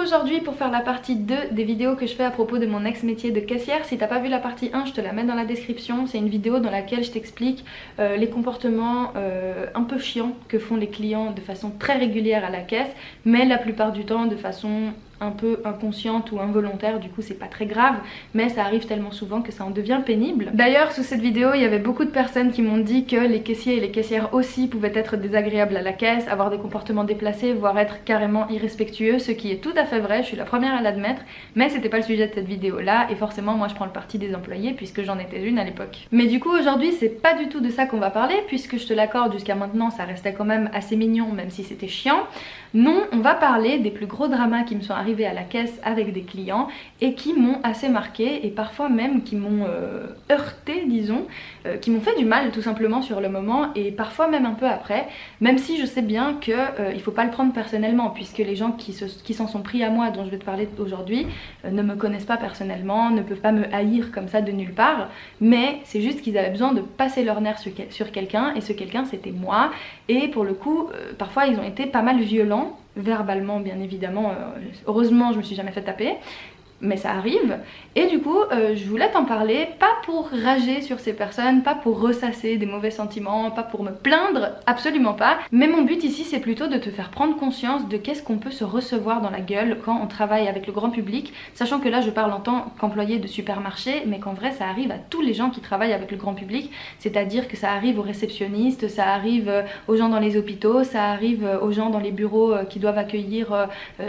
aujourd'hui pour faire la partie 2 des vidéos que je fais à propos de mon ex-métier de caissière. Si t'as pas vu la partie 1, je te la mets dans la description. C'est une vidéo dans laquelle je t'explique les comportements un peu chiants que font les clients de façon très régulière à la caisse, mais la plupart du temps de façon un peu inconsciente ou involontaire, du coup c'est pas très grave, mais ça arrive tellement souvent que ça en devient pénible. D'ailleurs sous cette vidéo il y avait beaucoup de personnes qui m'ont dit que les caissiers et les caissières aussi pouvaient être désagréables à la caisse, avoir des comportements déplacés, voire être carrément irrespectueux, ce qui est tout à fait vrai, je suis la première à l'admettre, mais c'était pas le sujet de cette vidéo là, et forcément moi je prends le parti des employés puisque j'en étais une à l'époque. Mais du coup aujourd'hui c'est pas du tout de ça qu'on va parler, puisque je te l'accorde, jusqu'à maintenant ça restait quand même assez mignon même si c'était chiant. Non, on va parler des plus gros dramas qui me sont arrivés à la caisse avec des clients et qui m'ont assez marqué et parfois même qui m'ont heurté, disons, qui m'ont fait du mal tout simplement sur le moment et parfois même un peu après, même si je sais bien que il faut pas le prendre personnellement, puisque les gens qui s'en sont pris à moi, dont je vais te parler aujourd'hui, ne me connaissent pas personnellement, ne peuvent pas me haïr comme ça de nulle part, mais c'est juste qu'ils avaient besoin de passer leur nerf sur quelqu'un, et ce quelqu'un c'était moi, et pour le coup parfois ils ont été pas mal violents verbalement bien évidemment, heureusement je me suis jamais fait taper, mais ça arrive. Et du coup je voulais t'en parler, pas pour rager sur ces personnes, pas pour ressasser des mauvais sentiments, pas pour me plaindre, absolument pas, mais mon but ici c'est plutôt de te faire prendre conscience de qu'est-ce qu'on peut se recevoir dans la gueule quand on travaille avec le grand public, sachant que là je parle en tant qu'employé de supermarché, mais qu'en vrai ça arrive à tous les gens qui travaillent avec le grand public, c'est-à-dire que ça arrive aux réceptionnistes, ça arrive aux gens dans les hôpitaux, ça arrive aux gens dans les bureaux qui doivent accueillir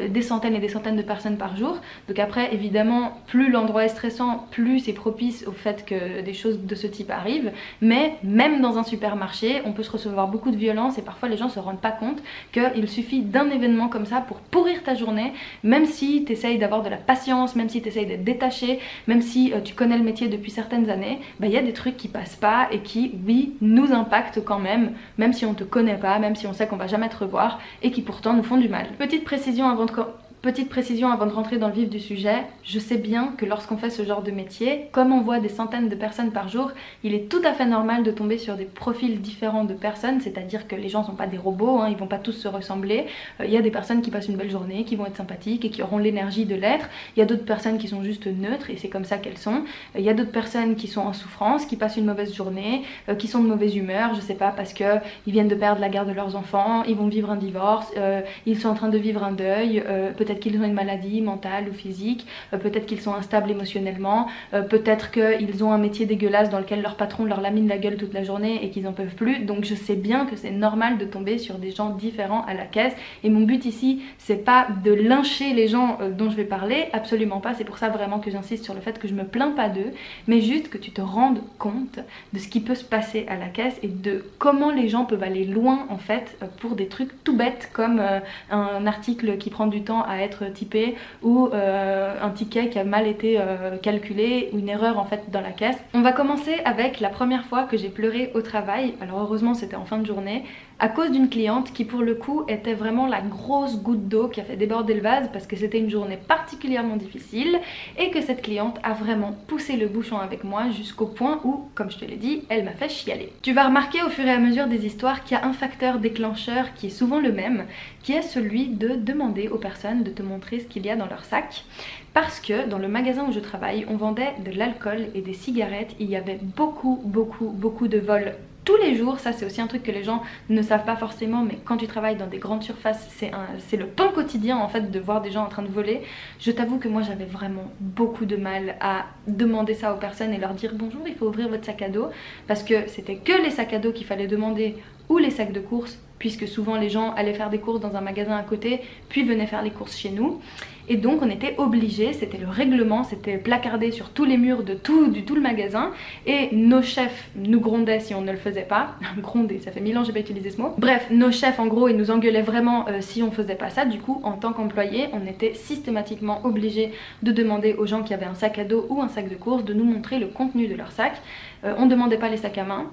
des centaines et des centaines de personnes par jour. Donc après évidemment plus l'endroit est stressant, plus c'est propice au fait que des choses de ce type arrivent, mais même dans un supermarché on peut se recevoir beaucoup de violence et parfois les gens se rendent pas compte qu'il suffit d'un événement comme ça pour pourrir ta journée, même si tu essayes d'avoir de la patience, même si tu essayes d'être détaché, même si tu connais le métier depuis certaines années, bah il y a des trucs qui passent pas et qui oui nous impactent quand même si on te connaît pas, même si on sait qu'on va jamais te revoir, et qui pourtant nous font du mal. Petite précision avant de rentrer dans le vif du sujet, je sais bien que lorsqu'on fait ce genre de métier, comme on voit des centaines de personnes par jour, il est tout à fait normal de tomber sur des profils différents de personnes, c'est-à-dire que les gens sont pas des robots, hein, ils vont pas tous se ressembler. Il y a des personnes qui passent une belle journée, qui vont être sympathiques et qui auront l'énergie de l'être. Il y a d'autres personnes qui sont juste neutres et c'est comme ça qu'elles sont. Il y a d'autres personnes qui sont en souffrance, qui passent une mauvaise journée, qui sont de mauvaise humeur, je sais pas, parce que ils viennent de perdre la garde de leurs enfants, ils vont vivre un divorce, ils sont en train de vivre un deuil, peut-être qu'ils ont une maladie mentale ou physique, peut-être qu'ils sont instables émotionnellement, peut-être qu'ils ont un métier dégueulasse dans lequel leur patron leur lamine la gueule toute la journée et qu'ils en peuvent plus. Donc je sais bien que c'est normal de tomber sur des gens différents à la caisse, et mon but ici c'est pas de lyncher les gens dont je vais parler, absolument pas, c'est pour ça vraiment que j'insiste sur le fait que je me plains pas d'eux, mais juste que tu te rendes compte de ce qui peut se passer à la caisse et de comment les gens peuvent aller loin en fait pour des trucs tout bêtes comme un article qui prend du temps à être typé, ou un ticket qui a mal été calculé, ou une erreur en fait dans la caisse. On va commencer avec la première fois que j'ai pleuré au travail. Alors heureusement c'était en fin de journée, à cause d'une cliente qui pour le coup était vraiment la grosse goutte d'eau qui a fait déborder le vase, parce que c'était une journée particulièrement difficile et que cette cliente a vraiment poussé le bouchon avec moi jusqu'au point où, comme je te l'ai dit, elle m'a fait chialer. Tu vas remarquer au fur et à mesure des histoires qu'il y a un facteur déclencheur qui est souvent le même, qui est celui de demander aux personnes de te montrer ce qu'il y a dans leur sac. Parce que dans le magasin où je travaille, on vendait de l'alcool et des cigarettes, il y avait beaucoup de vols tous les jours. Ça c'est aussi un truc que les gens ne savent pas forcément, mais quand tu travailles dans des grandes surfaces, c'est le pain quotidien en fait de voir des gens en train de voler. Je t'avoue que moi j'avais vraiment beaucoup de mal à demander ça aux personnes et leur dire bonjour, il faut ouvrir votre sac à dos, parce que c'était que les sacs à dos qu'il fallait demander, ou les sacs de courses, puisque souvent les gens allaient faire des courses dans un magasin à côté puis venaient faire les courses chez nous, et donc on était obligés, c'était le règlement, c'était placardé sur tous les murs de tout le magasin, et nos chefs nous grondaient si on ne le faisait pas. Gronder, ça fait 1000 ans que j'ai pas utilisé ce mot. Bref, nos chefs en gros ils nous engueulaient vraiment si on faisait pas ça. Du coup en tant qu'employé on était systématiquement obligés de demander aux gens qui avaient un sac à dos ou un sac de course de nous montrer le contenu de leur sac. On demandait pas les sacs à main.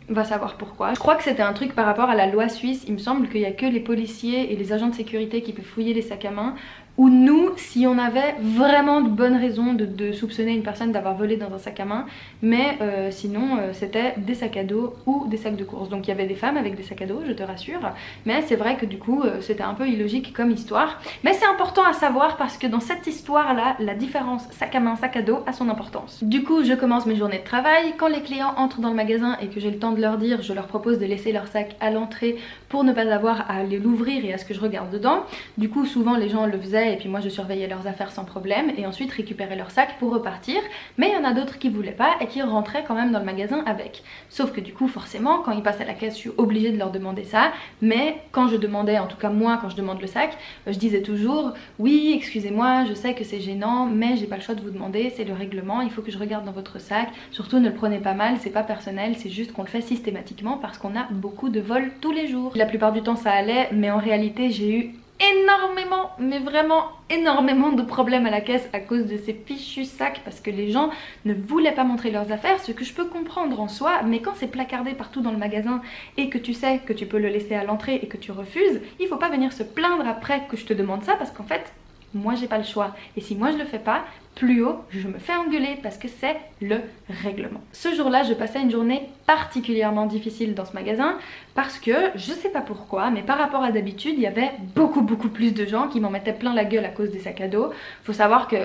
Va savoir pourquoi. Je crois que c'était un truc par rapport à la loi suisse. Il me semble qu'il n'y a que les policiers et les agents de sécurité qui peuvent fouiller les sacs à main. Ou nous, si on avait vraiment de bonnes raisons de soupçonner une personne d'avoir volé dans un sac à main. Mais sinon, c'était des sacs à dos ou des sacs de course. Donc il y avait des femmes avec des sacs à dos, je te rassure. Mais c'est vrai que du coup, c'était un peu illogique comme histoire. Mais c'est important à savoir parce que dans cette histoire-là, la différence sac à main, sac à dos a son importance. Du coup, je commence mes journées de travail. Quand les clients entrent dans le magasin et que j'ai le temps de leur dire, je leur propose de laisser leur sac à l'entrée pour ne pas avoir à aller l'ouvrir et à ce que je regarde dedans. Du coup, souvent les gens le faisaient et puis moi je surveillais leurs affaires sans problème et ensuite récupérais leur sac pour repartir. Mais il y en a d'autres qui voulaient pas et qui rentraient quand même dans le magasin avec. Sauf que du coup, forcément, quand ils passent à la caisse, je suis obligée de leur demander ça. Mais quand je demandais, en tout cas moi, quand je demande le sac, je disais toujours oui, excusez-moi, je sais que c'est gênant, mais j'ai pas le choix de vous demander, c'est le règlement, il faut que je regarde dans votre sac. Surtout ne le prenez pas mal, c'est pas personnel, c'est juste qu'on le fait systématiquement parce qu'on a beaucoup de vols tous les jours. La plupart du temps ça allait, mais en réalité j'ai eu énormément, mais vraiment énormément de problèmes à la caisse à cause de ces fichus sacs parce que les gens ne voulaient pas montrer leurs affaires, ce que je peux comprendre en soi, mais quand c'est placardé partout dans le magasin et que tu sais que tu peux le laisser à l'entrée et que tu refuses, il faut pas venir se plaindre après que je te demande ça parce qu'en fait moi j'ai pas le choix et si moi je le fais pas, plus haut je me fais engueuler parce que c'est le règlement. Ce jour-là je passais une journée particulièrement difficile dans ce magasin parce que je sais pas pourquoi mais par rapport à d'habitude il y avait beaucoup plus de gens qui m'en mettaient plein la gueule à cause des sacs à dos. Faut savoir que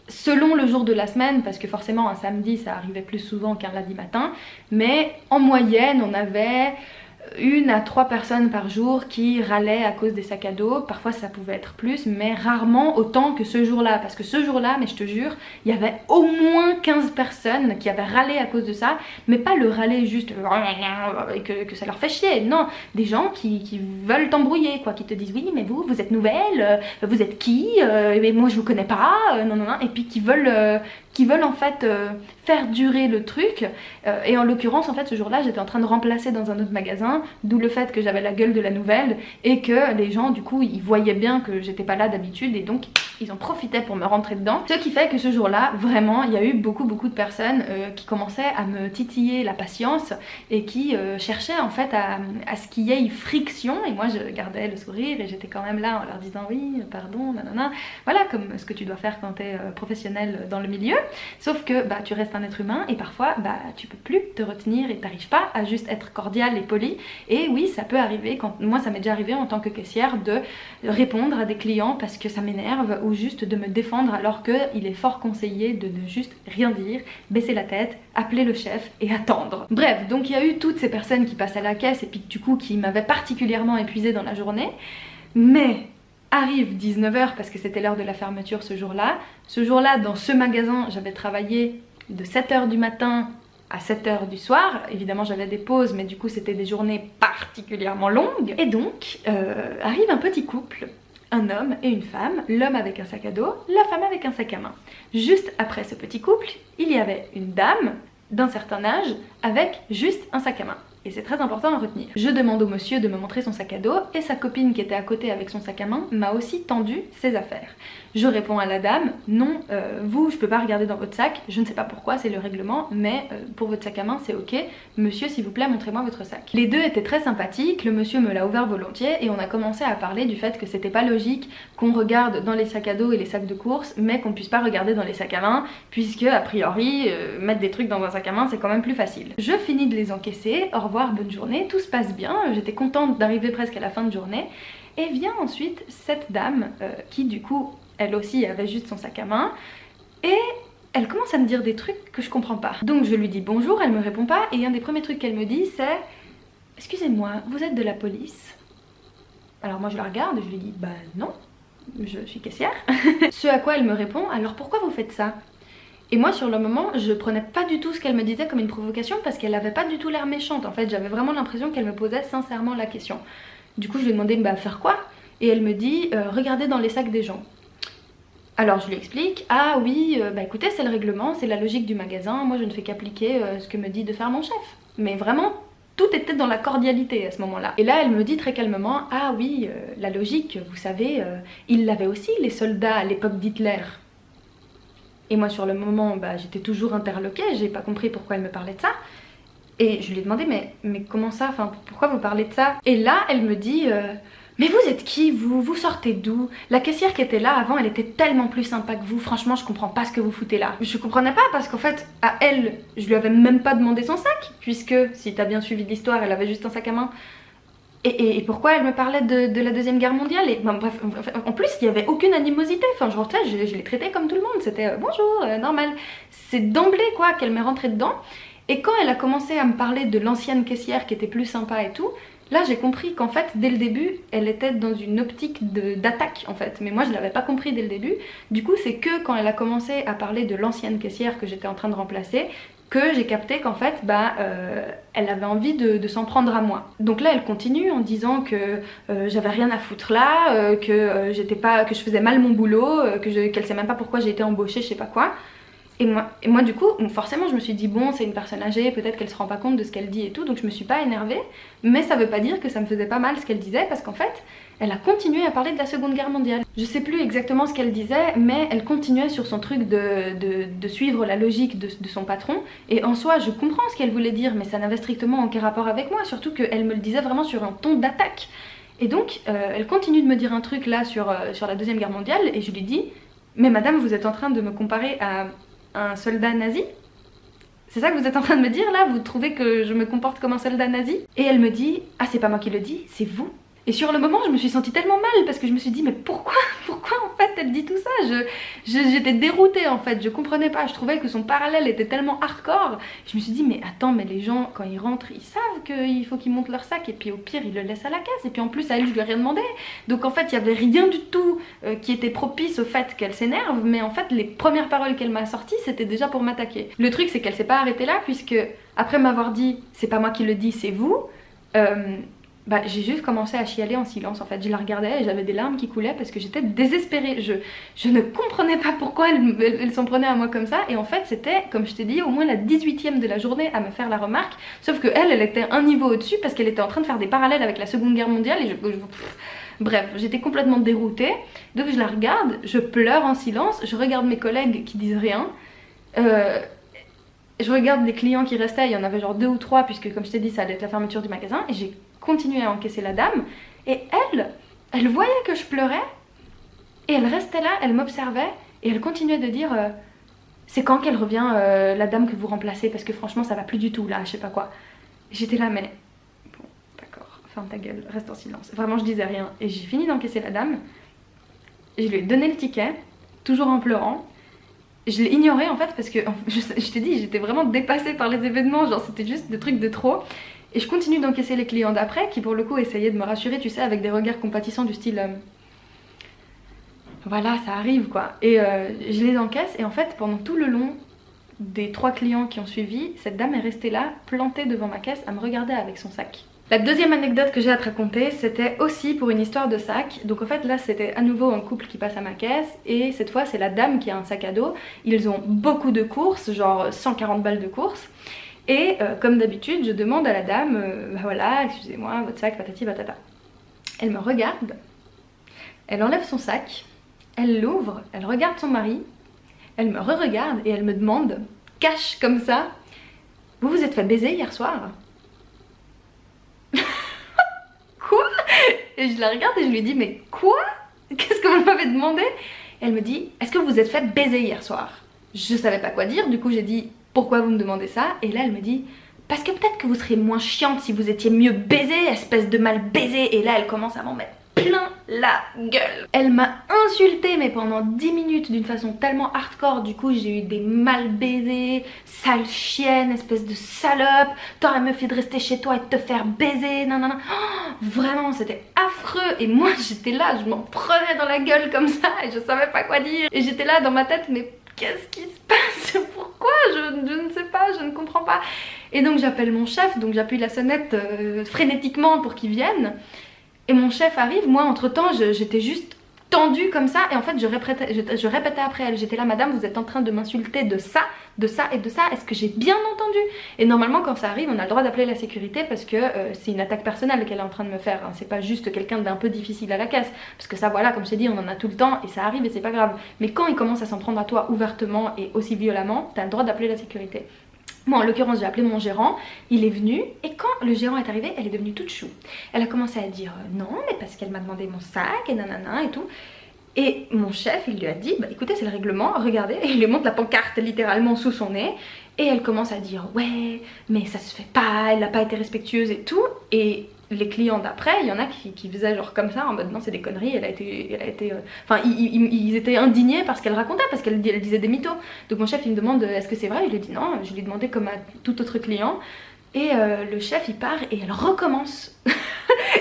selon le jour de la semaine, parce que forcément un samedi ça arrivait plus souvent qu'un lundi matin, mais en moyenne on avait 1 à 3 personnes par jour qui râlaient à cause des sacs à dos. Parfois ça pouvait être plus, mais rarement autant que ce jour-là. Parce que ce jour-là, mais je te jure, il y avait au moins 15 personnes qui avaient râlé à cause de ça. Mais pas le râler juste et que ça leur fait chier. Non, des gens qui veulent t'embrouiller, quoi. Qui te disent oui mais vous êtes nouvelle, vous êtes qui, mais moi je vous connais pas, non. Et puis qui veulent en fait faire durer le truc. Et en l'occurrence en fait ce jour-là j'étais en train de remplacer dans un autre magasin, d'où le fait que j'avais la gueule de la nouvelle et que les gens du coup ils voyaient bien que j'étais pas là d'habitude et donc ils en profitaient pour me rentrer dedans. Ce qui fait que ce jour-là vraiment il y a eu beaucoup de personnes qui commençaient à me titiller la patience et qui cherchaient en fait à ce qu'il y ait une friction et moi je gardais le sourire et j'étais quand même là en leur disant oui pardon nanana, voilà comme ce que tu dois faire quand t'es professionnel dans le milieu. Sauf que bah tu restes un être humain et parfois bah tu peux plus te retenir et t'arrives pas à juste être cordial et poli. Et oui ça peut arriver, moi ça m'est déjà arrivé en tant que caissière de répondre à des clients parce que ça m'énerve ou juste de me défendre alors qu'il est fort conseillé de ne juste rien dire, baisser la tête, appeler le chef et attendre. Bref, donc il y a eu toutes ces personnes qui passent à la caisse et puis du coup qui m'avaient particulièrement épuisée dans la journée. Mais arrive 19 h parce que c'était l'heure de la fermeture ce jour-là. Ce jour-là, dans ce magasin, j'avais travaillé de 7 h du matin à 7 h du soir. Évidemment, j'avais des pauses, mais du coup, c'était des journées particulièrement longues. Et donc, arrive un petit couple, un homme et une femme, l'homme avec un sac à dos, la femme avec un sac à main. Juste après ce petit couple, il y avait une dame d'un certain âge avec juste un sac à main. Et c'est très important à retenir. Je demande au monsieur de me montrer son sac à dos et sa copine qui était à côté avec son sac à main m'a aussi tendu ses affaires. Je réponds à la dame, non, vous je peux pas regarder dans votre sac, je ne sais pas pourquoi, c'est le règlement, mais pour votre sac à main c'est ok, monsieur s'il vous plaît montrez-moi votre sac. Les deux étaient très sympathiques, le monsieur me l'a ouvert volontiers et on a commencé à parler du fait que c'était pas logique qu'on regarde dans les sacs à dos et les sacs de course, mais qu'on puisse pas regarder dans les sacs à main, puisque a priori mettre des trucs dans un sac à main c'est quand même plus facile. Je finis de les encaisser, au revoir, bonne journée, tout se passe bien, j'étais contente d'arriver presque à la fin de journée, et vient ensuite cette dame qui du coup elle aussi avait juste son sac à main et elle commence à me dire des trucs que je comprends pas. Donc je lui dis bonjour, elle me répond pas et un des premiers trucs qu'elle me dit c'est excusez-moi, vous êtes de la police? Alors moi je la regarde et je lui dis bah non, je suis caissière. Ce à quoi elle me répond alors pourquoi vous faites ça? Et moi sur le moment je prenais pas du tout ce qu'elle me disait comme une provocation parce qu'elle avait pas du tout l'air méchante. En fait j'avais vraiment l'impression qu'elle me posait sincèrement la question. Du coup je lui ai demandé bah faire quoi? Et elle me dit regardez dans les sacs des gens. Alors je lui explique, ah oui, bah écoutez c'est le règlement, c'est la logique du magasin, moi je ne fais qu'appliquer ce que me dit de faire mon chef. Mais vraiment, tout était dans la cordialité à ce moment-là. Et là elle me dit très calmement, ah oui, la logique, vous savez, ils l'avaient aussi les soldats à l'époque d'Hitler. Et moi sur le moment, bah j'étais toujours interloquée, j'ai pas compris pourquoi elle me parlait de ça. Et je lui ai demandé mais comment ça, enfin pourquoi vous parlez de ça? Et là elle me dit mais vous êtes qui vous? Vous sortez d'où? La caissière qui était là avant, elle était tellement plus sympa que vous, franchement je comprends pas ce que vous foutez là. Je comprenais pas parce qu'en fait à elle, je lui avais même pas demandé son sac, puisque si t'as bien suivi l'histoire, elle avait juste un sac à main. Et pourquoi elle me parlait de la Deuxième Guerre mondiale? Et bref, en plus il n'y avait aucune animosité, enfin genre je l'ai traitée comme tout le monde, c'était bonjour, normal. C'est d'emblée quoi qu'elle m'est rentrée dedans. Et quand elle a commencé à me parler de l'ancienne caissière qui était plus sympa et tout, là j'ai compris qu'en fait dès le début elle était dans une optique d'attaque en fait, mais moi je l'avais pas compris dès le début. Du coup c'est que quand elle a commencé à parler de l'ancienne caissière que j'étais en train de remplacer que j'ai capté qu'en fait elle avait envie de s'en prendre à moi. Donc là elle continue en disant que j'avais rien à foutre là, que je faisais mal mon boulot, qu'elle sait même pas pourquoi j'ai été embauchée, je sais pas quoi. Et moi du coup, forcément je me suis dit bon c'est une personne âgée, peut-être qu'elle se rend pas compte de ce qu'elle dit et tout, donc je me suis pas énervée, mais ça veut pas dire que ça me faisait pas mal ce qu'elle disait, parce qu'en fait elle a continué à parler de la Seconde Guerre mondiale. Je sais plus exactement ce qu'elle disait, mais elle continuait sur son truc de suivre la logique de son patron, et en soi je comprends ce qu'elle voulait dire, mais ça n'avait strictement aucun rapport avec moi, surtout qu'elle me le disait vraiment sur un ton d'attaque. Et donc elle continue de me dire un truc là sur la Deuxième Guerre mondiale, et je lui dis mais madame vous êtes en train de me comparer à un soldat nazi? C'est ça que vous êtes en train de me dire là? Vous trouvez que je me comporte comme un soldat nazi? Et elle me dit ah c'est pas moi qui le dis, c'est vous. Et sur le moment je me suis sentie tellement mal parce que je me suis dit mais pourquoi en fait elle dit tout ça? J'étais déroutée en fait, je comprenais pas, je trouvais que son parallèle était tellement hardcore. Je me suis dit mais attends, mais les gens quand ils rentrent ils savent qu'il faut qu'ils montent leur sac et puis au pire ils le laissent à la caisse, et puis en plus à elle je lui ai rien demandé. Donc en fait il y avait rien du tout qui était propice au fait qu'elle s'énerve, mais en fait les premières paroles qu'elle m'a sorties c'était déjà pour m'attaquer. Le truc c'est qu'elle s'est pas arrêtée là, puisque après m'avoir dit c'est pas moi qui le dis c'est vous, j'ai juste commencé à chialer en silence en fait. Je la regardais et j'avais des larmes qui coulaient parce que j'étais désespérée. Je ne comprenais pas pourquoi elle s'en prenait à moi comme ça. Et en fait c'était, comme je t'ai dit, au moins la 18e de la journée à me faire la remarque. Sauf que elle était un niveau au-dessus parce qu'elle était en train de faire des parallèles avec la Seconde Guerre mondiale. Et bref, j'étais complètement déroutée. Donc je la regarde, je pleure en silence. Je regarde mes collègues qui disent rien. Je regarde les clients qui restaient, il y en avait genre 2 ou 3 puisque comme je t'ai dit ça allait être la fermeture du magasin, et j'ai continué à encaisser la dame, et elle voyait que je pleurais et elle restait là, elle m'observait et elle continuait de dire c'est quand qu'elle revient la dame que vous remplacez, parce que franchement ça va plus du tout là, je sais pas quoi. J'étais là mais bon d'accord, ferme ta gueule, reste en silence. Vraiment je disais rien et j'ai fini d'encaisser la dame, je lui ai donné le ticket, toujours en pleurant. Je l'ai ignoré en fait parce que je t'ai dit j'étais vraiment dépassée par les événements, genre c'était juste des trucs de trop. Et je continue d'encaisser les clients d'après qui pour le coup essayaient de me rassurer, tu sais, avec des regards compatissants du style voilà ça arrive quoi. Et je les encaisse, et en fait pendant tout le long des 3 clients qui ont suivi, cette dame est restée là plantée devant ma caisse à me regarder avec son sac. La deuxième anecdote que j'ai à te raconter, c'était aussi pour une histoire de sac. Donc en fait là c'était à nouveau un couple qui passe à ma caisse, et cette fois c'est la dame qui a un sac à dos. Ils ont beaucoup de courses, genre 140 balles de courses. Et comme d'habitude je demande à la dame bah voilà excusez-moi votre sac patati patata. Elle me regarde, elle enlève son sac, elle l'ouvre, elle regarde son mari, elle me re-regarde et elle me demande, cash comme ça, vous vous êtes fait baiser hier soir? Quoi? Et je la regarde et je lui dis mais quoi? Qu'est-ce que vous m'avez demandé? Et elle me dit est-ce que vous vous êtes fait baiser hier soir? Je savais pas quoi dire, du coup j'ai dit pourquoi vous me demandez ça? Et là elle me dit parce que peut-être que vous seriez moins chiante si vous étiez mieux baisée, espèce de mal baisée. Et là elle commence à m'en mettre plein la gueule. Elle m'a insultée mais pendant 10 minutes d'une façon tellement hardcore. Du coup j'ai eu des mal baisers, sale chienne, espèce de salope, t'aurais mieux fait de rester chez toi et de te faire baiser, non non non. Oh, vraiment c'était affreux. Et moi j'étais là, je m'en prenais dans la gueule comme ça et je savais pas quoi dire. Et j'étais là dans ma tête mais qu'est-ce qui se passe? Pourquoi? Je ne sais pas, je ne comprends pas. Et donc j'appelle mon chef, donc j'appuie la sonnette frénétiquement pour qu'il vienne. Et mon chef arrive, moi entre temps j'étais juste tendue comme ça, et en fait je répétais après elle, j'étais là madame vous êtes en train de m'insulter de ça et de ça, est-ce que j'ai bien entendu? Et normalement quand ça arrive on a le droit d'appeler la sécurité parce que c'est une attaque personnelle qu'elle est en train de me faire, hein. C'est pas juste quelqu'un d'un peu difficile à la caisse, parce que ça voilà comme je t'ai dit on en a tout le temps et ça arrive et c'est pas grave. Mais quand il commence à s'en prendre à toi ouvertement et aussi violemment, t'as le droit d'appeler la sécurité. Moi en l'occurrence j'ai appelé mon gérant, il est venu et quand le gérant est arrivé elle est devenue toute chou. Elle a commencé à dire non mais parce qu'elle m'a demandé mon sac et nanana et tout. Et mon chef il lui a dit bah écoutez c'est le règlement, regardez, et il lui montre la pancarte littéralement sous son nez. Et elle commence à dire ouais mais ça se fait pas, elle n'a pas été respectueuse et tout. Et les clients d'après, il y en a qui faisaient genre comme ça en mode non c'est des conneries, enfin ils étaient indignés par ce qu'elle racontait parce qu'elle disait des mythos. Donc mon chef il me demande est-ce que c'est vrai, je lui dis non, je lui ai demandé comme à tout autre client. Et le chef il part et elle recommence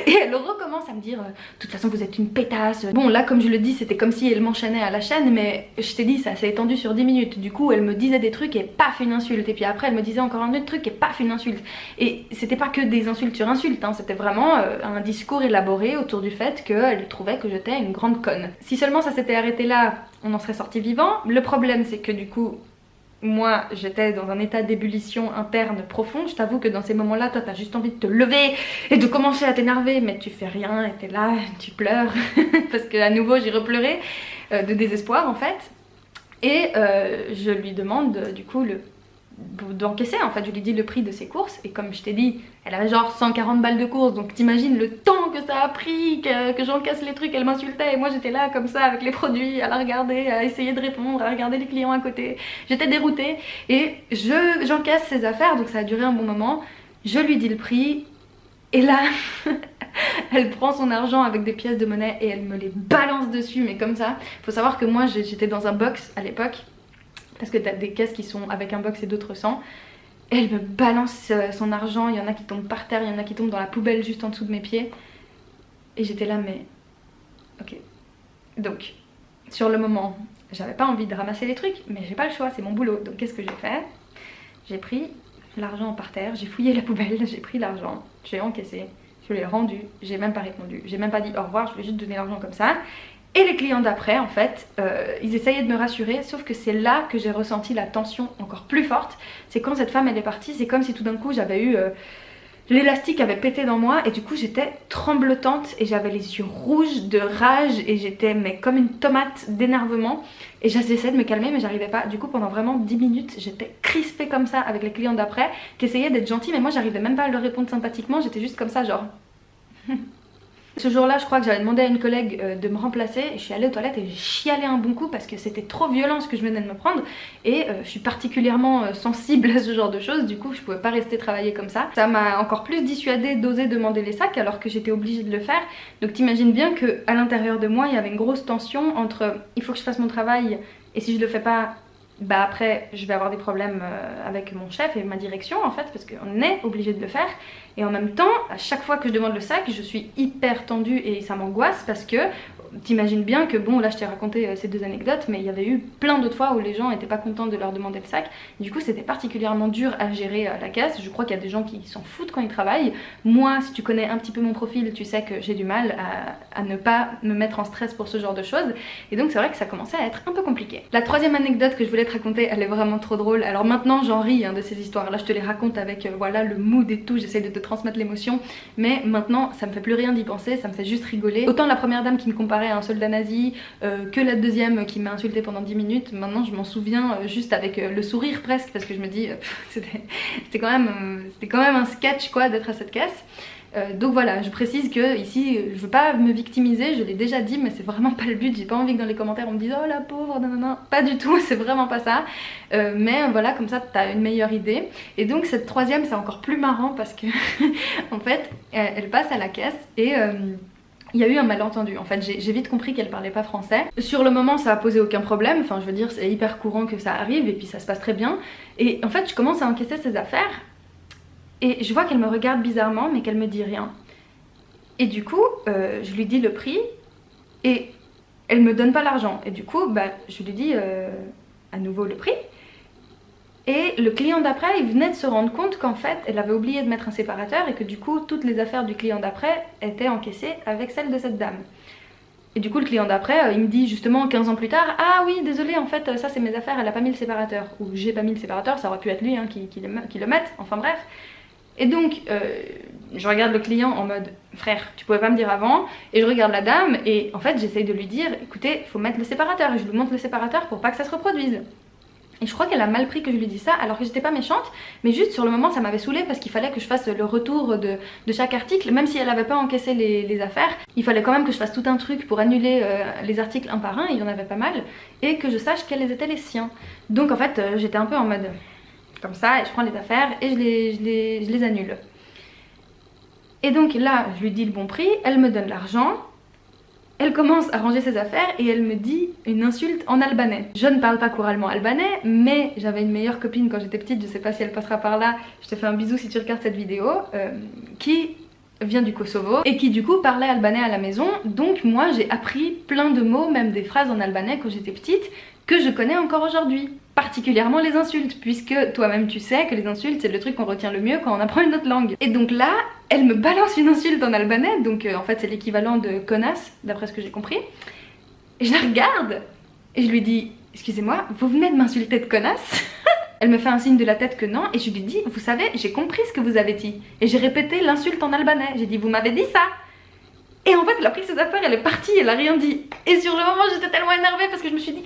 et elle recommence à me dire de toute façon vous êtes une pétasse. Bon là comme je le dis c'était comme si elle m'enchaînait à la chaîne, mais je t'ai dit ça s'est étendu sur 10 minutes. Du coup elle me disait des trucs et paf une insulte, et puis après elle me disait encore un autre truc et paf une insulte. Et c'était pas que des insultes sur insultes hein. C'était vraiment un discours élaboré autour du fait qu'elle trouvait que j'étais une grande conne. Si seulement ça s'était arrêté là on en serait sorti vivant. Le problème c'est que du coup moi j'étais dans un état d'ébullition interne profond. Je t'avoue que dans ces moments là toi t'as juste envie de te lever et de commencer à t'énerver, mais tu fais rien et t'es là, tu pleures parce que à nouveau j'ai repleuré de désespoir en fait. Et je lui demande du coup d'encaisser en fait, je lui dis le prix de ses courses et comme je t'ai dit elle avait genre 140 balles de courses, donc t'imagines le temps que ça a pris que j'encaisse les trucs. Elle m'insultait et moi j'étais là comme ça avec les produits à la regarder, à essayer de répondre, à regarder les clients à côté. J'étais déroutée et j'encaisse ses affaires, donc ça a duré un bon moment. Je lui dis le prix et là elle prend son argent avec des pièces de monnaie et elle me les balance dessus, mais comme ça. Faut savoir que moi j'étais dans un box à l'époque parce que t'as des caisses qui sont avec un box et d'autres sans. Et elle me balance son argent, il y en a qui tombent par terre, il y en a qui tombent dans la poubelle juste en dessous de mes pieds. Et j'étais là mais... ok. Donc, sur le moment, j'avais pas envie de ramasser les trucs, mais j'ai pas le choix, c'est mon boulot. Donc qu'est-ce que j'ai fait? J'ai pris l'argent par terre, j'ai fouillé la poubelle, j'ai pris l'argent, j'ai encaissé, je l'ai rendu, j'ai même pas répondu, j'ai même pas dit au revoir, je lui ai juste donné l'argent comme ça. Et les clients d'après en fait, ils essayaient de me rassurer, sauf que c'est là que j'ai ressenti la tension encore plus forte. C'est quand cette femme elle est partie, c'est comme si tout d'un coup j'avais eu... l'élastique avait pété dans moi et du coup j'étais tremblotante et j'avais les yeux rouges de rage et j'étais mais comme une tomate d'énervement. Et j'essayais de me calmer mais j'arrivais pas. Du coup pendant vraiment 10 minutes j'étais crispée comme ça avec les clients d'après qui essayaient d'être gentils, mais moi j'arrivais même pas à leur répondre sympathiquement, j'étais juste comme ça genre... Ce jour-là, je crois que j'avais demandé à une collègue de me remplacer et je suis allée aux toilettes et j'ai chialé un bon coup parce que c'était trop violent ce que je venais de me prendre et je suis particulièrement sensible à ce genre de choses, du coup je pouvais pas rester travailler comme ça. Ça m'a encore plus dissuadée d'oser demander les sacs alors que j'étais obligée de le faire. Donc t'imagines bien qu'à l'intérieur de moi il y avait une grosse tension entre il faut que je fasse mon travail et si je le fais pas, bah après je vais avoir des problèmes avec mon chef et ma direction en fait parce qu'on est obligé de le faire. Et en même temps à chaque fois que je demande le sac je suis hyper tendue et ça m'angoisse parce que t'imagines bien que bon là je t'ai raconté ces deux anecdotes mais il y avait eu plein d'autres fois où les gens étaient pas contents de leur demander le sac. Du coup c'était particulièrement dur à gérer la caisse. Je crois qu'il y a des gens qui s'en foutent quand ils travaillent. Moi si tu connais un petit peu mon profil tu sais que j'ai du mal à ne pas me mettre en stress pour ce genre de choses. Et donc c'est vrai que ça commençait à être un peu compliqué. La troisième anecdote que je voulais te raconter elle est vraiment trop drôle. Alors maintenant j'en ris hein, de ces histoires là, je te les raconte avec voilà le mood et tout, j'essaie de te transmettre l'émotion. Mais maintenant ça me fait plus rien d'y penser, ça me fait juste rigoler. Autant la première dame qui me comparait à un soldat nazi que la deuxième qui m'a insulté pendant 10 minutes, maintenant je m'en souviens juste avec le sourire presque parce que je me dis c'était quand même un sketch quoi d'être à cette caisse. Donc voilà, je précise que ici je veux pas me victimiser, je l'ai déjà dit mais c'est vraiment pas le but, j'ai pas envie que dans les commentaires on me dise oh la pauvre nanana, pas du tout, c'est vraiment pas ça. Mais voilà, comme ça t'as une meilleure idée. Et donc cette troisième c'est encore plus marrant parce que en fait elle passe à la caisse et il y a eu un malentendu. En fait j'ai vite compris qu'elle parlait pas français. Sur le moment ça a posé aucun problème, enfin je veux dire c'est hyper courant que ça arrive et puis ça se passe très bien. Et en fait je commence à encaisser ses affaires et je vois qu'elle me regarde bizarrement mais qu'elle me dit rien. Et du coup je lui dis le prix et elle me donne pas l'argent. Et du coup bah, je lui dis à nouveau le prix. Et le client d'après il venait de se rendre compte qu'en fait elle avait oublié de mettre un séparateur et que du coup toutes les affaires du client d'après étaient encaissées avec celles de cette dame. Et du coup le client d'après il me dit justement 15 ans plus tard ah oui désolé en fait ça c'est mes affaires, elle a pas mis le séparateur. Ou j'ai pas mis le séparateur, ça aurait pu être lui hein, qui le mette, enfin bref. Et donc je regarde le client en mode frère tu pouvais pas me dire avant, et je regarde la dame et en fait j'essaye de lui dire écoutez faut mettre le séparateur et je lui montre le séparateur pour pas que ça se reproduise. Et je crois qu'elle a mal pris que je lui dise ça, alors que j'étais pas méchante, mais juste sur le moment ça m'avait saoulée parce qu'il fallait que je fasse le retour de chaque article, même si elle avait pas encaissé les affaires, il fallait quand même que je fasse tout un truc pour annuler les articles un par un, il y en avait pas mal, et que je sache quels étaient les siens. Donc en fait j'étais un peu en mode comme ça, et je prends les affaires et je les annule. Et donc là je lui dis le bon prix, elle me donne l'argent. Elle commence à ranger ses affaires et elle me dit une insulte en albanais. Je ne parle pas couramment albanais, mais j'avais une meilleure copine quand j'étais petite, je sais pas si elle passera par là, je te fais un bisou si tu regardes cette vidéo, qui vient du Kosovo et qui du coup parlait albanais à la maison. Donc moi j'ai appris plein de mots, même des phrases en albanais quand j'étais petite, que je connais encore aujourd'hui. Particulièrement les insultes, puisque toi-même tu sais que les insultes c'est le truc qu'on retient le mieux quand on apprend une autre langue. Et donc là, elle me balance une insulte en albanais, donc en fait c'est l'équivalent de connasse, d'après ce que j'ai compris. Et je la regarde, et je lui dis, excusez-moi, vous venez de m'insulter de connasse? Elle me fait un signe de la tête que non, et je lui dis, vous savez, j'ai compris ce que vous avez dit. Et j'ai répété l'insulte en albanais, j'ai dit, vous m'avez dit ça? Et en fait elle a pris ses affaires, elle est partie, elle a rien dit. Et sur le moment j'étais tellement énervée parce que je me suis dit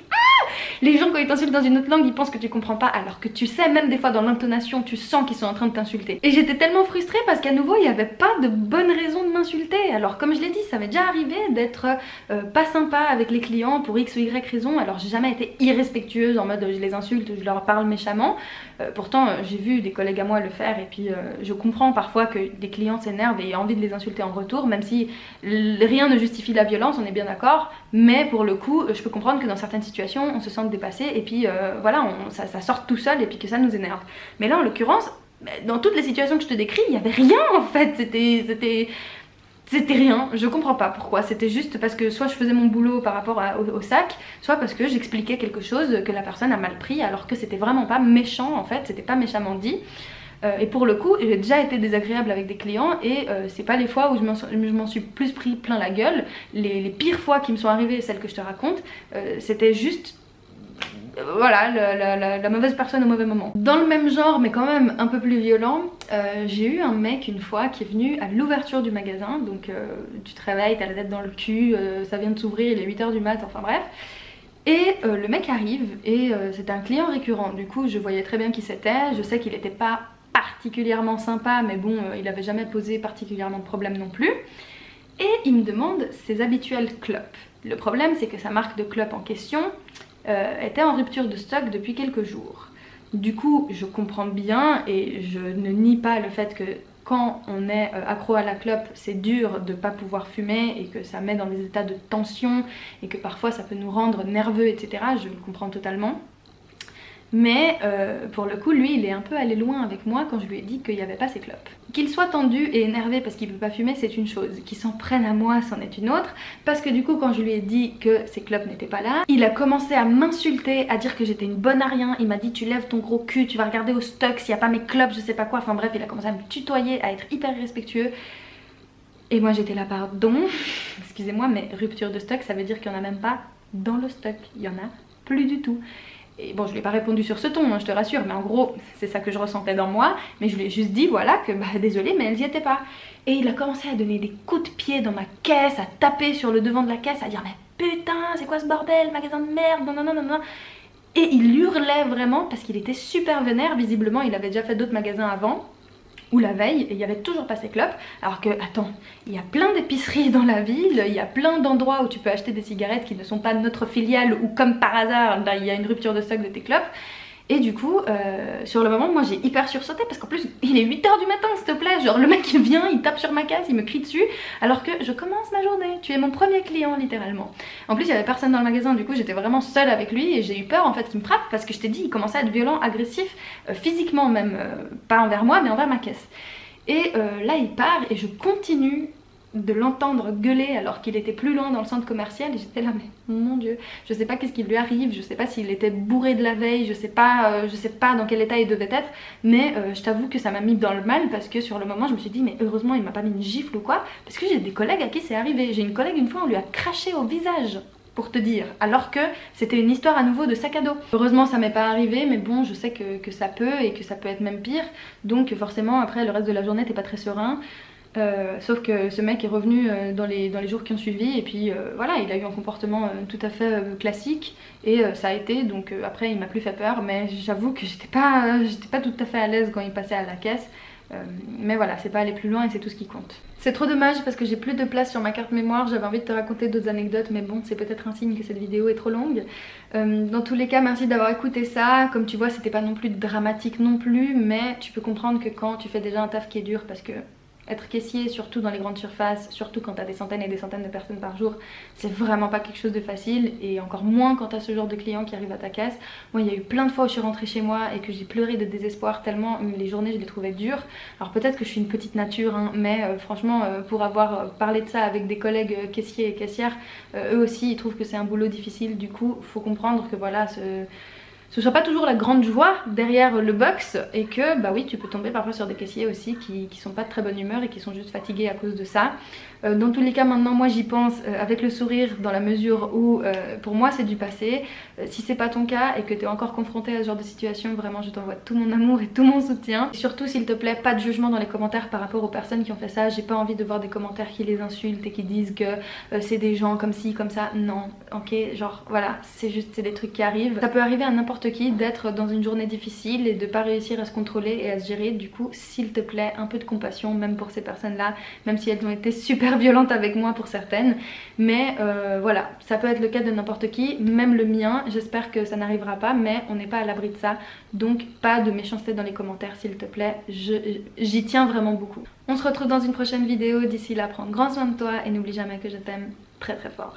les gens quand ils t'insultent dans une autre langue ils pensent que tu comprends pas, alors que tu sais, même des fois dans l'intonation tu sens qu'ils sont en train de t'insulter. Et j'étais tellement frustrée parce qu'à nouveau il n'y avait pas de bonne raison de m'insulter. Alors comme je l'ai dit, ça m'est déjà arrivé d'être pas sympa avec les clients pour x ou y raison. Alors j'ai jamais été irrespectueuse en mode je les insulte, je leur parle méchamment. Pourtant j'ai vu des collègues à moi le faire, et puis je comprends parfois que des clients s'énervent et aient envie de les insulter en retour, même si rien ne justifie la violence, on est bien d'accord, mais pour le coup je peux comprendre que dans certaines situations on se sente dépassé et puis voilà, ça sort tout seul et puis que ça nous énerve. Mais là en l'occurrence, dans toutes les situations que je te décris, il n'y avait rien en fait, c'était rien, je comprends pas pourquoi, c'était juste parce que soit je faisais mon boulot par rapport au sac, soit parce que j'expliquais quelque chose que la personne a mal pris, alors que c'était vraiment pas méchant en fait, c'était pas méchamment dit. Et pour le coup, j'ai déjà été désagréable avec des clients et c'est pas les fois où je m'en suis plus pris plein la gueule. Les pires fois qui me sont arrivées, celles que je te raconte, c'était juste voilà, la mauvaise personne au mauvais moment. Dans le même genre mais quand même un peu plus violent, j'ai eu un mec une fois qui est venu à l'ouverture du magasin. Donc tu te réveilles, t'as la tête dans le cul, ça vient de s'ouvrir, il est 8 h du mat, enfin bref. Et le mec arrive et c'était un client récurrent, du coup je voyais très bien qui c'était, je sais qu'il était pas particulièrement sympa, mais bon il avait jamais posé particulièrement de problème non plus. Et il me demande ses habituels clopes. Le problème c'est que sa marque de clopes en question était en rupture de stock depuis quelques jours. Du coup je comprends bien et je ne nie pas le fait que quand on est accro à la clope, c'est dur de ne pas pouvoir fumer et que ça met dans des états de tension et que parfois ça peut nous rendre nerveux, etc. Je le comprends totalement. Mais pour le coup, lui, il est un peu allé loin avec moi quand je lui ai dit qu'il n'y avait pas ses clopes. Qu'il soit tendu et énervé parce qu'il ne peut pas fumer, c'est une chose. Qu'il s'en prenne à moi, c'en est une autre. Parce que du coup, quand je lui ai dit que ses clopes n'étaient pas là, il a commencé à m'insulter, à dire que j'étais une bonne à rien. Il m'a dit, tu lèves ton gros cul, tu vas regarder au stock s'il n'y a pas mes clopes, je sais pas quoi. Enfin bref, il a commencé à me tutoyer, à être hyper respectueux. Et moi j'étais là, pardon, excusez-moi, mais rupture de stock, ça veut dire qu'il n'y en a même pas dans le stock. Il y en a plus du tout. Et bon, je lui ai pas répondu sur ce ton, hein, je te rassure, mais en gros, c'est ça que je ressentais dans moi. Mais je lui ai juste dit, voilà, que bah désolée, mais elles y étaient pas. Et il a commencé à donner des coups de pied dans ma caisse, à taper sur le devant de la caisse, à dire, mais putain, c'est quoi ce bordel, magasin de merde, non, non, non, non, non. Et il hurlait vraiment parce qu'il était super vénère, visiblement, il avait déjà fait d'autres magasins avant. Ou la veille, et il y avait toujours pas ses clopes. Alors que, attends, il y a plein d'épiceries dans la ville, il y a plein d'endroits où tu peux acheter des cigarettes qui ne sont pas notre filiale, ou comme par hasard, il y a une rupture de stock de tes clopes. Et du coup, sur le moment, moi j'ai hyper sursauté parce qu'en plus, il est 8 h du matin, s'il te plaît. Genre, le mec il vient, il tape sur ma caisse, il me crie dessus, alors que je commence ma journée. Tu es mon premier client, littéralement. En plus, il y avait personne dans le magasin, du coup, j'étais vraiment seule avec lui et j'ai eu peur en fait qu'il me frappe parce que je t'ai dit, il commençait à être violent, agressif, physiquement même, pas envers moi, mais envers ma caisse. Et là, il part et je continue de l'entendre gueuler alors qu'il était plus loin dans le centre commercial et j'étais là, mais mon dieu, je sais pas qu'est-ce qui lui arrive, je sais pas s'il était bourré de la veille, je sais pas dans quel état il devait être, mais je t'avoue que ça m'a mis dans le mal parce que sur le moment je me suis dit, mais heureusement il m'a pas mis une gifle ou quoi, parce que j'ai des collègues à qui c'est arrivé. J'ai une collègue, une fois on lui a craché au visage, pour te dire, alors que c'était une histoire à nouveau de sac à dos. Heureusement ça m'est pas arrivé, mais bon, je sais que ça peut et que ça peut être même pire, donc forcément après le reste de la journée t'es pas très serein. Sauf que ce mec est revenu dans les jours qui ont suivi et puis voilà, il a eu un comportement tout à fait classique et ça a été, donc après il m'a plus fait peur, mais j'avoue que j'étais pas tout à fait à l'aise quand il passait à la caisse. Mais voilà, c'est pas aller plus loin et c'est tout ce qui compte. C'est trop dommage parce que j'ai plus de place sur ma carte mémoire, j'avais envie de te raconter d'autres anecdotes, mais bon, c'est peut-être un signe que cette vidéo est trop longue. Dans tous les cas, merci d'avoir écouté ça. Comme tu vois, c'était pas non plus dramatique non plus, mais tu peux comprendre que quand tu fais déjà un taf qui est dur, parce que être caissier, surtout dans les grandes surfaces, surtout quand t'as des centaines et des centaines de personnes par jour, c'est vraiment pas quelque chose de facile, et encore moins quand t'as ce genre de client qui arrive à ta caisse. Moi, il y a eu plein de fois où je suis rentrée chez moi et que j'ai pleuré de désespoir tellement les journées je les trouvais dures. Alors peut-être que je suis une petite nature, hein, mais franchement, pour avoir parlé de ça avec des collègues caissiers et caissières, eux aussi ils trouvent que c'est un boulot difficile. Du coup, faut comprendre que voilà, ce soit pas toujours la grande joie derrière le box et que bah oui, tu peux tomber parfois sur des caissiers aussi qui sont pas de très bonne humeur et qui sont juste fatigués à cause de ça. Dans tous les cas, maintenant moi j'y pense avec le sourire, dans la mesure où pour moi c'est du passé. Si c'est pas ton cas et que tu es encore confronté à ce genre de situation, vraiment je t'envoie tout mon amour et tout mon soutien. Et surtout, s'il te plaît, pas de jugement dans les commentaires par rapport aux personnes qui ont fait ça. J'ai pas envie de voir des commentaires qui les insultent et qui disent que c'est des gens comme ci comme ça. Non, ok, genre voilà, c'est juste, c'est des trucs qui arrivent. Ça peut arriver à n'importe qui d'être dans une journée difficile et de pas réussir à se contrôler et à se gérer. Du coup, s'il te plaît, un peu de compassion même pour ces personnes là, même si elles ont été super violentes avec moi pour certaines. Mais voilà, ça peut être le cas de n'importe qui, même le mien. J'espère que ça n'arrivera pas, mais on n'est pas à l'abri de ça. Donc pas de méchanceté dans les commentaires s'il te plaît, j'y tiens vraiment beaucoup. On se retrouve dans une prochaine vidéo, d'ici là prends grand soin de toi et n'oublie jamais que je t'aime très très fort.